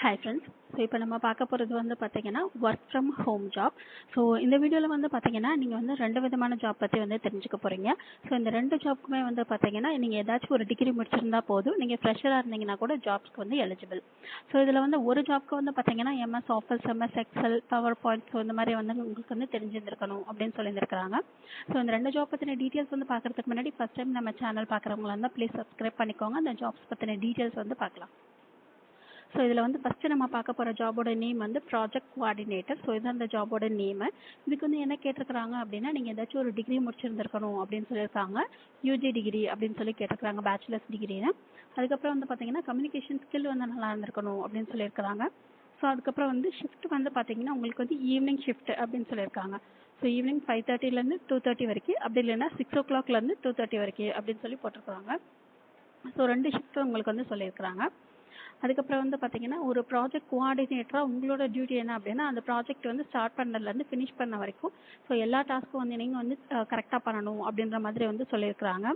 Hi friends. So இப்போ நம்ம பார்க்க போகிறது வந்து பார்த்தீங்கன்னா work from home job. So இந்த வீடியோவில் வந்து பார்த்தீங்கன்னா நீங்கள் வந்து ரெண்டு விதமான ஜாப் பற்றி வந்து தெரிஞ்சுக்க போகிறீங்க. ஸோ இந்த ரெண்டு ஜாப்புக்குமே வந்து பார்த்தீங்கன்னா நீங்கள் ஏதாச்சும் ஒரு டிகிரி முடிச்சிருந்தா போதும், நீங்கள் ஃப்ரெஷராக இருந்தீங்கன்னா கூட ஜாப்ஸ்க்கு வந்து எலிஜிபிள். ஸோ இதில் வந்து ஒரு ஜாப்க்கு வந்து பார்த்தீங்கன்னா MS office, MS XL, power point, so இந்த மாதிரி வந்து உங்களுக்கு வந்து தெரிஞ்சிருந்திருக்கணும் அப்படின்னு சொல்லியிருக்காங்க. ஸோ இந்த ரெண்டு ஜாப் பற்றின டீட்டெயில்ஸ் வந்து பார்க்குறதுக்கு முன்னாடி ஃபஸ்ட் டைம் நம்ம சேனல் பார்க்குறவங்களா இருந்தால் ப்ளீஸ் சப்ஸ்கிரைப் பண்ணிக்கோங்க. அந்த ஜாப்ஸ் பற்றின டீட்டெயில்ஸ் வந்து பார்க்கலாம். ஸோ இதில் வந்து ஃபஸ்ட்டு நம்ம பார்க்க போகிற ஜாபோட நேம் வந்து ப்ராஜெக்ட் கோஆர்டினேட்டர். ஸோ இதுதான் அந்த ஜாபோட நேமு. இதுக்கு வந்து என்ன கேட்டிருக்கிறாங்க அப்படின்னா நீங்கள் ஏதாச்சும் ஒரு டிகிரி முடிச்சிருந்துருக்கணும் அப்படின்னு சொல்லியிருக்காங்க. யூஜி டிகிரி அப்படின்னு சொல்லி கேட்டிருக்கிறாங்க, பேச்சுலர்ஸ் டிகிரின்னு. அதுக்கப்புறம் வந்து பார்த்தீங்கன்னா கம்யூனிகேஷன் ஸ்கில் வந்து நல்லா இருந்திருக்கணும் அப்படின்னு சொல்லியிருக்கிறாங்க. ஸோ அதுக்கப்புறம் வந்து ஷிஃப்ட் வந்து பார்த்தீங்கன்னா உங்களுக்கு வந்து ஈவினிங் ஷிஃப்ட் அப்படின்னு சொல்லியிருக்காங்க. ஸோ ஈவினிங் 5:30 2:30 வரைக்கும், அப்படி இல்லைன்னா 6 o'clock 2:30 வரைக்கும் அப்படின்னு சொல்லி போட்டிருக்காங்க. ஸோ ரெண்டு ஷிஃப்ட் உங்களுக்கு வந்து சொல்லியிருக்கிறாங்க. அதுக்கப்புறம் வந்து பார்த்தீங்கன்னா ஒரு ப்ராஜெக்ட் கோஆர்டினேட்டராக உங்களோட டியூட்டி என்ன அப்படின்னா அந்த ப்ராஜெக்ட் வந்து ஸ்டார்ட் பண்ணதுலேருந்து ஃபினிஷ் பண்ண வரைக்கும் ஸோ எல்லா டாஸ்க்கும் வந்து நீங்கள் வந்து கரெக்டாக பண்ணணும் அப்படின்ற மாதிரி வந்து சொல்லியிருக்கிறாங்க.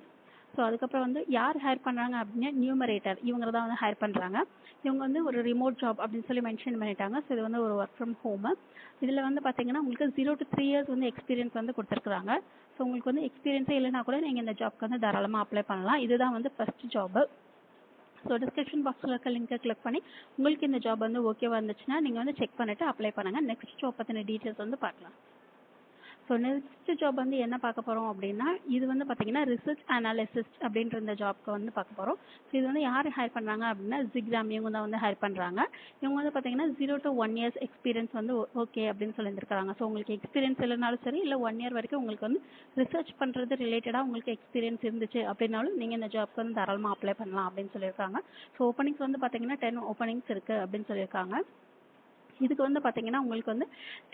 ஸோ அதுக்கப்புறம் வந்து யார் ஹையர் பண்ணுறாங்க அப்படின்னா நியூமரேட்டர் இவங்க தான் வந்து ஹையர் பண்ணுறாங்க. இவங்க வந்து ஒரு ரிமோட் ஜாப் அப்படின்னு சொல்லி மென்ஷன் பண்ணிட்டாங்க. ஸோ இது வந்து ஒரு ஒர்க் ஃப்ரம் ஹோமு. இதில் வந்து பார்த்தீங்கன்னா உங்களுக்கு 0 to 3 years வந்து எக்ஸ்பீரியன்ஸ் வந்து கொடுத்துருக்குறாங்க. ஸோ உங்களுக்கு வந்து எக்ஸ்பீரியன்ஸே இல்லைனா கூட நீங்கள் இந்த ஜாப்க்கு வந்து தாராளமாக அப்ளை பண்ணலாம். இதுதான் வந்து ஃபர்ஸ்ட் ஜாபு. ஸோ டிஸ்கிரிப்ஷன் பாக்ஸில் இருக்க லிங்கை கிளிக் பண்ணி உங்களுக்கு இந்த ஜாப் வந்து ஓகேவா இருந்துச்சுன்னா நீங்கள் வந்து செக் பண்ணிவிட்டு அப்ளை பண்ணுங்கள். நெக்ஸ்ட் ஜாப் பற்றின டீட்டெயில்ஸ் வந்து பார்க்கலாம். ஸோ நெக்ஸ்ட் ஜாப் வந்து என்ன பார்க்க போகிறோம் அப்படின்னா இது வந்து பார்த்தீங்கன்னா ரிசர்ச் அனாலிசிஸ்ட் அப்படின்ற இந்த ஜாப்க்கு வந்து பார்க்க போகிறோம். ஸோ இது வந்து யார் ஹையர் பண்ணுறாங்க அப்படின்னா ஜிக்ராம் இவங்க தான் வந்து ஹையர் பண்ணுறாங்க. இவங்க வந்து பார்த்தீங்கன்னா 0 to 1 years எக்ஸ்பீரியன்ஸ் வந்து ஓகே அப்படின்னு சொல்லியிருக்காங்க. ஸோ உங்களுக்கு எக்ஸ்பீரியன்ஸ் இல்லைனாலும் சரி, இல்லை 1 year வரைக்கும் உங்களுக்கு வந்து ரிசர்ச் பண்ணுறது ரிலேட்டடாக உங்களுக்கு எக்ஸ்பீரியன்ஸ் இருந்துச்சு அப்படின்னாலும் நீங்கள் இந்த ஜாப்க்கு வந்து தாராளமாக அப்ளை பண்ணலாம் அப்படின்னு சொல்லியிருக்காங்க. ஸோ ஓப்பனிங்ஸ் வந்து பார்த்தீங்கன்னா 10 ஓப்பனிங்ஸ் இருக்குது அப்படின்னு சொல்லியிருக்காங்க. இதுக்கு வந்து பார்த்தீங்கன்னா உங்களுக்கு வந்து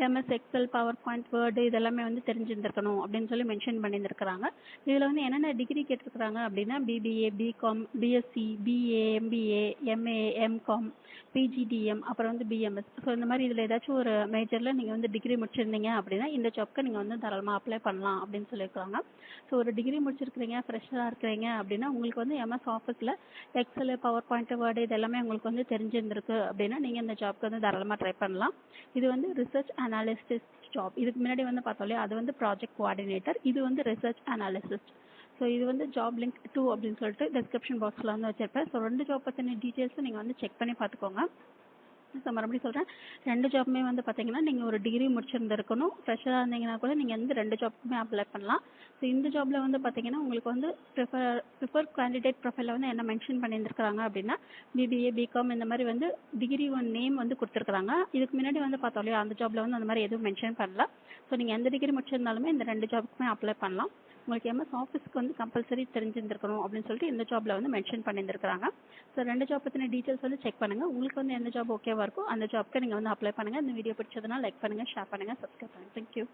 MS XL, power point, word இதெல்லாமே வந்து தெரிஞ்சிருந்திருக்கணும் அப்படின்னு சொல்லி மென்ஷன் பண்ணியிருக்கிறாங்க. இதில் வந்து என்னென்ன டிகிரி கேட்டிருக்கிறாங்க அப்படின்னா BBA, BCom, BSc, BA, MBA, MA, MCom, PGDM, அப்புறம் வந்து பிஎம்எஸ். ஸோ இந்த மாதிரி இதில் ஏதாச்சும் ஒரு மேஜரில் நீங்கள் வந்து டிகிரி முடிச்சிருந்தீங்க அப்படின்னா இந்த ஜாப்க்கு நீங்கள் வந்து தாராளமாக அப்ளை பண்ணலாம் அப்படின்னு சொல்லியிருக்காங்க. ஸோ ஒரு டிகிரி முடிச்சிருக்கிறீங்க, ஃப்ரெஷராக இருக்கிறீங்க அப்படின்னா உங்களுக்கு வந்து எம்எஸ் ஆஃபீஸில் எக்ஸல், பவர் பாயிண்ட், வேர்டு இதெல்லாமே உங்களுக்கு வந்து தெரிஞ்சிருந்திருக்கு அப்படின்னா நீங்கள் இந்த ஜாப்க்கு வந்து தாராளமாக ட்ரை பண்ணலாம். இது வந்து ரிசர்ச் அனாலிசிஸ்ட் ஜாப். இதுக்கு முன்னாடி வந்து பார்த்தோம் இல்லையா, அது வந்து ப்ராஜெக்ட் கோஆர்டினேட்டர், இது வந்து ரிசர்ச் அனாலிசிஸ்ட். ஸோ இது வந்து ஜாப் லிங்க் 2 அப்படின்னு சொல்லிட்டு டிஸ்கிரிப்ஷன் பாக்ஸில் வந்து வச்சிருப்பேன். ஸோ ரெண்டு ஜாப் பற்றின டீட்டெயில்ஸும் நீங்கள் வந்து செக் பண்ணி பார்த்துக்கோங்க. ஸோ மறுபடியும் சொல்கிறேன், ரெண்டு ஜாப்புமே வந்து பார்த்தீங்கன்னா நீங்கள் ஒரு டிகிரி முடிச்சிருந்துருக்கணும். ஃப்ரெஷராக இருந்தீங்கன்னா கூட நீங்கள் வந்து ரெண்டு ஜாப்புக்குமே அப்ளை பண்ணலாம். ஸோ இந்த ஜாபில் வந்து பார்த்தீங்கன்னா உங்களுக்கு வந்து ப்ரிஃபர் கேண்டிடேட் ப்ரொஃபைலில் வந்து என்ன மென்ஷன் பண்ணியிருக்காங்க அப்படின்னா பிபிஏ, பிகாம் இந்த மாதிரி வந்து டிகிரி நேம் வந்து கொடுத்துருக்காங்க. இதுக்கு முன்னாடி வந்து பார்த்தோம் இல்லையா, அந்த ஜாபில் வந்து அந்த மாதிரி எதுவும் மென்ஷன் பண்ணல. ஸோ நீங்கள் எந்த டிகிரி முடிச்சிருந்தாலுமே இந்த ரெண்டு ஜாப்புக்குமே அப்ளை பண்ணலாம். உங்களுக்கு எம்எஸ் ஆஃபீஸ்க்கு வந்து கம்பல்சரி தெரிஞ்சிருந்திருக்கணும் அப்படின்னு சொல்லிட்டு இந்த ஜாபில் வந்து மென்ஷன் பண்ணியிருக்காங்க. ஸோ ரெண்டு ஜாப் பற்றின டீட்டெயில்ஸ் வந்து செக் பண்ணுங்கள். உங்களுக்கு வந்து எந்த ஜாப் ஓகேவா இருக்கோ அந்த ஜாப்க்கு நீங்கள் வந்து அப்ளை பண்ணுங்கள். இந்த வீடியோ பிடிச்சதுன்னா லைக் பண்ணுங்கள், ஷேர் பண்ணுங்கள், சப்ஸ்கிரைப் பண்ணுங்கள். தேங்க்யூ.